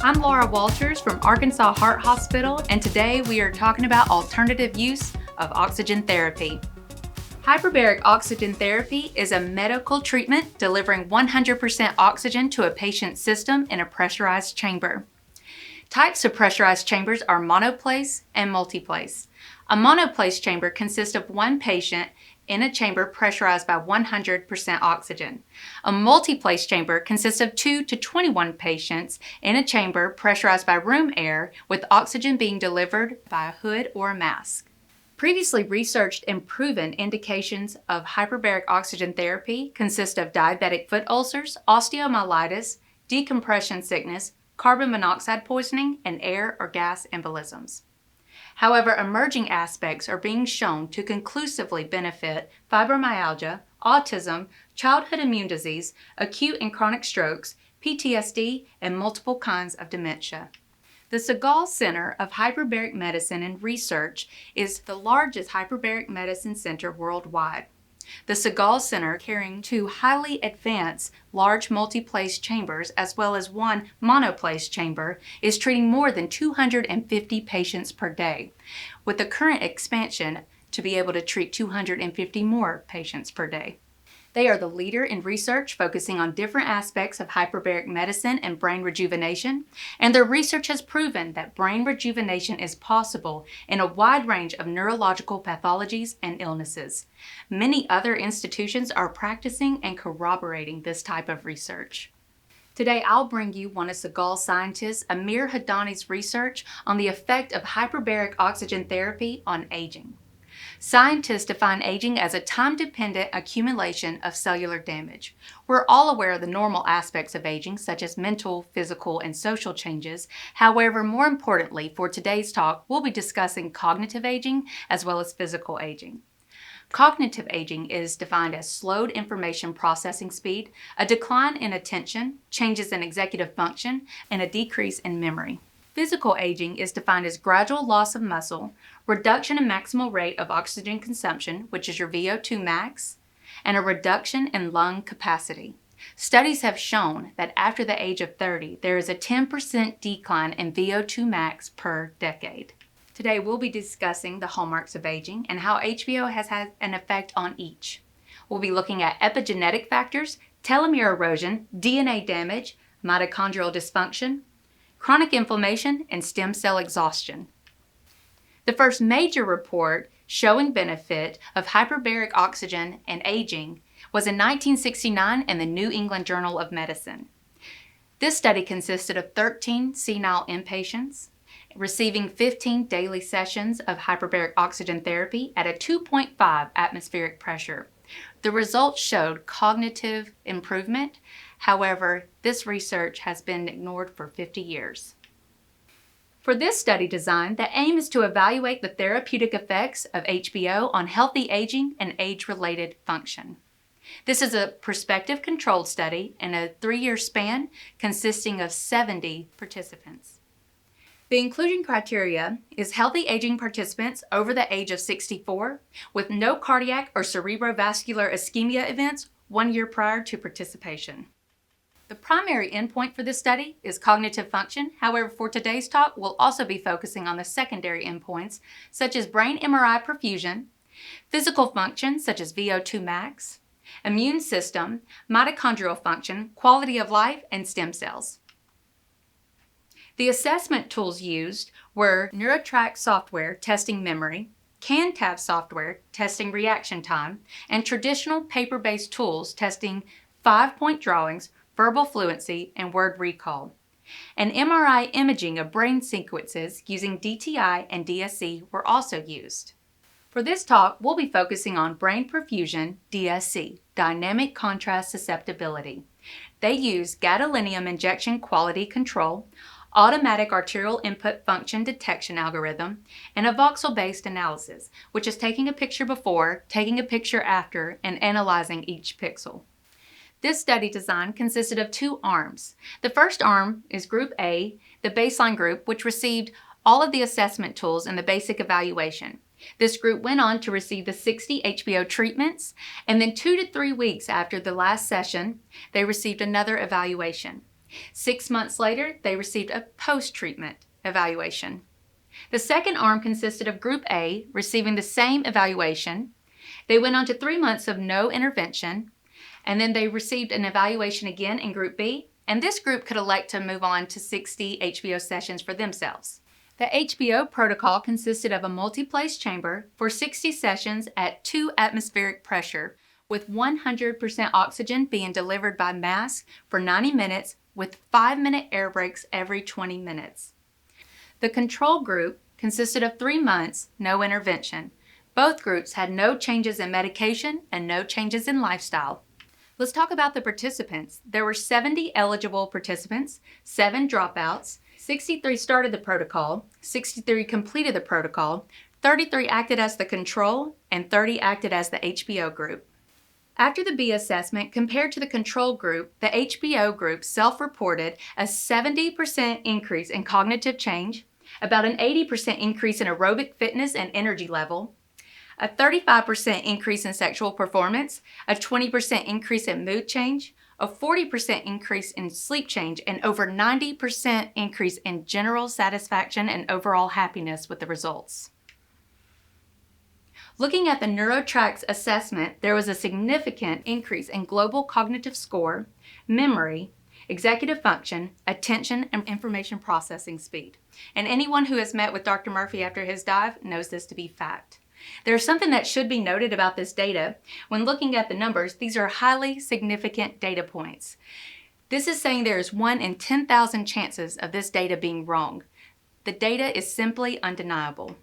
I'm Laura Walters from Arkansas Heart Hospital, and today we are talking about alternative use of oxygen therapy. Hyperbaric oxygen therapy is a medical treatment delivering 100% oxygen to a patient's system in a pressurized chamber. Types of pressurized chambers are monoplace and multiplace. A monoplace chamber consists of one patient in a chamber pressurized by 100% oxygen. A multiplace chamber consists of 2 to 21 patients in a chamber pressurized by room air with oxygen being delivered by a hood or a mask. Previously researched and proven indications of hyperbaric oxygen therapy consist of diabetic foot ulcers, osteomyelitis, decompression sickness, carbon monoxide poisoning, and air or gas embolisms. However, emerging aspects are being shown to conclusively benefit fibromyalgia, autism, childhood immune disease, acute and chronic strokes, PTSD, and multiple kinds of dementia. The Segal Center of Hyperbaric Medicine and Research is the largest hyperbaric medicine center worldwide. The Segal Center, carrying 2 highly advanced large multiplace chambers as well as 1 monoplace chamber, is treating more than 250 patients per day, with the current expansion to be able to treat 250 more patients per day. They are the leader in research focusing on different aspects of hyperbaric medicine and brain rejuvenation, and their research has proven that brain rejuvenation is possible in a wide range of neurological pathologies and illnesses. Many other institutions are practicing and corroborating this type of research. Today, I'll bring you one of Segal scientist Amir Haddani's research on the effect of hyperbaric oxygen therapy on aging. Scientists define aging as a time-dependent accumulation of cellular damage. We're all aware of the normal aspects of aging, such as mental, physical, and social changes. However, more importantly, for today's talk, we'll be discussing cognitive aging as well as physical aging. Cognitive aging is defined as slowed information processing speed, a decline in attention, changes in executive function, and a decrease in memory. Physical aging is defined as gradual loss of muscle, reduction in maximal rate of oxygen consumption, which is your VO2 max, and a reduction in lung capacity. Studies have shown that after the age of 30, there is a 10% decline in VO2 max per decade. Today, we'll be discussing the hallmarks of aging and how HBO has had an effect on each. We'll be looking at epigenetic factors, telomere erosion, DNA damage, mitochondrial dysfunction, chronic inflammation, and stem cell exhaustion. The first major report showing benefit of hyperbaric oxygen and aging was in 1969 in the New England Journal of Medicine. This study consisted of 13 senile inpatients receiving 15 daily sessions of hyperbaric oxygen therapy at a 2.5 atmospheric pressure. The results showed cognitive improvement. However, this research has been ignored for 50 years. For this study design, the aim is to evaluate the therapeutic effects of HBO on healthy aging and age-related function. This is a prospective controlled study in a 3-year span consisting of 70 participants. The inclusion criteria is healthy aging participants over the age of 64 with no cardiac or cerebrovascular ischemia events 1 year prior to participation. The primary endpoint for this study is cognitive function. However, for today's talk, we'll also be focusing on the secondary endpoints, such as brain MRI perfusion, physical function, such as VO2 max, immune system, mitochondrial function, quality of life, and stem cells. The assessment tools used were Neurotrax software testing memory, CANTAB software testing reaction time, and traditional paper-based tools testing 5-point drawings, verbal fluency, and word recall. An MRI imaging of brain sequences using DTI and DSC were also used. For this talk, we'll be focusing on brain perfusion, DSC, dynamic contrast susceptibility. They use gadolinium injection quality control, automatic arterial input function detection algorithm, and a voxel-based analysis, which is taking a picture before, taking a picture after, and analyzing each pixel. This study design consisted of 2 arms. The first arm is Group A, the baseline group, which received all of the assessment tools in the basic evaluation. This group went on to receive the 60 HBO treatments, and then 2 to 3 weeks after the last session, they received another evaluation. 6 months later, they received a post-treatment evaluation. The second arm consisted of Group A receiving the same evaluation. They went on to 3 months of no intervention, and then they received an evaluation again in Group B, and this group could elect to move on to 60 HBO sessions for themselves. The HBO protocol consisted of a multi-place chamber for 60 sessions at 2 atmospheric pressure, with 100% oxygen being delivered by mask for 90 minutes with 5-minute air breaks every 20 minutes. The control group consisted of 3 months, no intervention. Both groups had no changes in medication and no changes in lifestyle. Let's talk about the participants. There were 70 eligible participants, 7 dropouts, 63 started the protocol, 63 completed the protocol, 33 acted as the control, and 30 acted as the HBO group. After the B assessment, compared to the control group, the HBO group self-reported a 70% increase in cognitive change, about an 80% increase in aerobic fitness and energy level, a 35% increase in sexual performance, a 20% increase in mood change, a 40% increase in sleep change, and over 90% increase in general satisfaction and overall happiness with the results. Looking at the Neurotrax assessment, there was a significant increase in global cognitive score, memory, executive function, attention, and information processing speed. And anyone who has met with Dr. Murphy after his dive knows this to be fact. There's something that should be noted about this data. When looking at the numbers, these are highly significant data points. This is saying there is 1 in 10,000 chances of this data being wrong. The data is simply undeniable.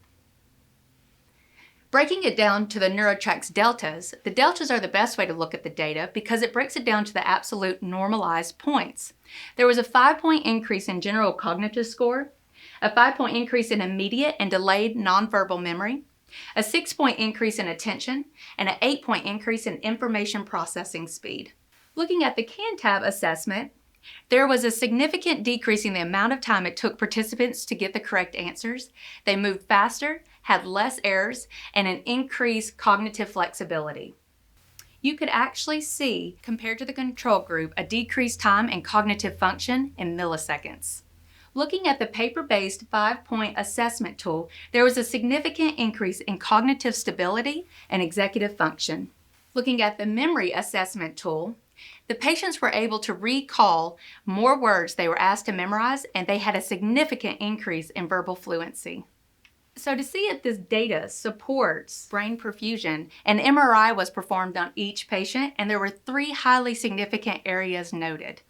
Breaking it down to the Neurotrax deltas, the deltas are the best way to look at the data because it breaks it down to the absolute normalized points. There was a 5-point increase in general cognitive score, a 5-point increase in immediate and delayed nonverbal memory, a 6-point increase in attention, and an 8-point increase in information processing speed. Looking at the CANTAB assessment, there was a significant decrease in the amount of time it took participants to get the correct answers. They moved faster, had less errors, and an increased cognitive flexibility. You could actually see, compared to the control group, a decreased time in cognitive function in milliseconds. Looking at the paper-based 5-point assessment tool, there was a significant increase in cognitive stability and executive function. Looking at the memory assessment tool, the patients were able to recall more words they were asked to memorize, and they had a significant increase in verbal fluency. So to see if this data supports brain perfusion, an MRI was performed on each patient, and there were 3 highly significant areas noted.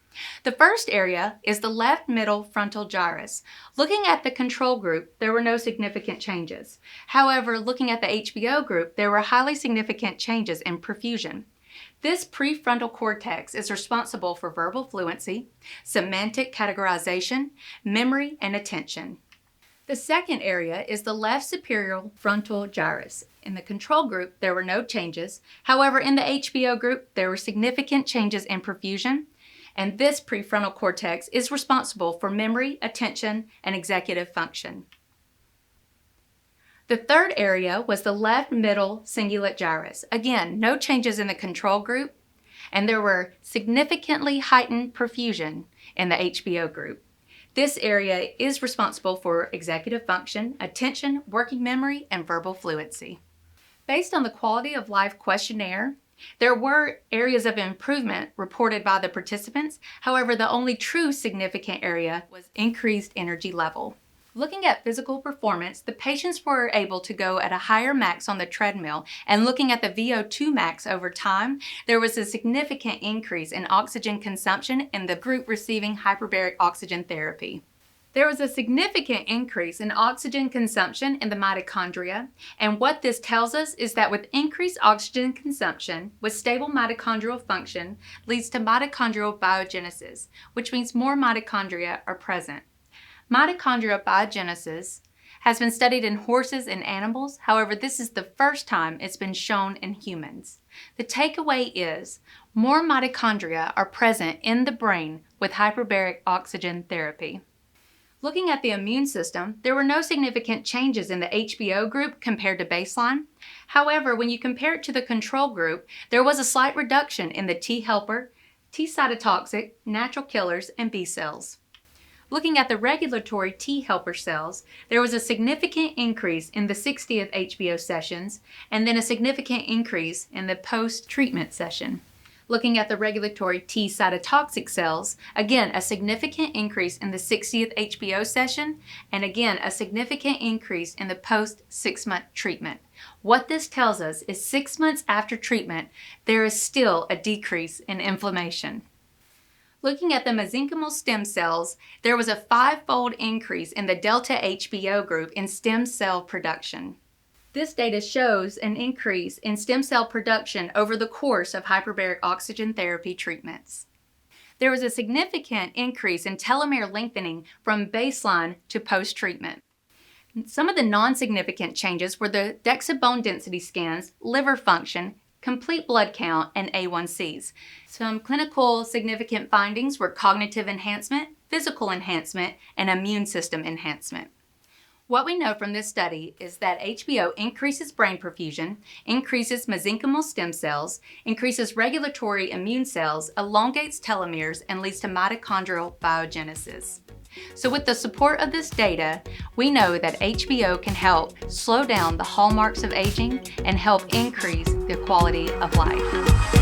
The first area is the left middle frontal gyrus. Looking at the control group, there were no significant changes. However, looking at the HBO group, there were highly significant changes in perfusion. This prefrontal cortex is responsible for verbal fluency, semantic categorization, memory, and attention. The second area is the left superior frontal gyrus. In the control group, there were no changes. However, in the HBO group, there were significant changes in perfusion, and this prefrontal cortex is responsible for memory, attention, and executive function. The third area was the left middle cingulate gyrus. Again, no changes in the control group, and there were significantly heightened perfusion in the HBO group. This area is responsible for executive function, attention, working memory, and verbal fluency. Based on the quality of life questionnaire, there were areas of improvement reported by the participants. However, the only true significant area was increased energy level. Looking at physical performance, the patients were able to go at a higher max on the treadmill, and looking at the VO2 max over time, there was a significant increase in oxygen consumption in the group receiving hyperbaric oxygen therapy. There was a significant increase in oxygen consumption in the mitochondria, and what this tells us is that with increased oxygen consumption with stable mitochondrial function leads to mitochondrial biogenesis, which means more mitochondria are present. Mitochondrial biogenesis has been studied in horses and animals. However, this is the first time it's been shown in humans. The takeaway is more mitochondria are present in the brain with hyperbaric oxygen therapy. Looking at the immune system, there were no significant changes in the HBO group compared to baseline. However, when you compare it to the control group, there was a slight reduction in the T helper, T cytotoxic, natural killers, and B cells. Looking at the regulatory T helper cells, there was a significant increase in the 60th HBO sessions and then a significant increase in the post-treatment session. Looking at the regulatory T cytotoxic cells, again, a significant increase in the 60th HBO session, and again, a significant increase in the post 6-month treatment. What this tells us is 6 months after treatment, there is still a decrease in inflammation. Looking at the mesenchymal stem cells, there was a 5-fold increase in the delta HBO group in stem cell production. This data shows an increase in stem cell production over the course of hyperbaric oxygen therapy treatments. There was a significant increase in telomere lengthening from baseline to post-treatment. Some of the non-significant changes were the DEXA bone density scans, liver function, complete blood count, and A1Cs. Some clinical significant findings were cognitive enhancement, physical enhancement, and immune system enhancement. What we know from this study is that HBO increases brain perfusion, increases mesenchymal stem cells, increases regulatory immune cells, elongates telomeres, and leads to mitochondrial biogenesis. So with the support of this data, we know that HBO can help slow down the hallmarks of aging and help increase the quality of life.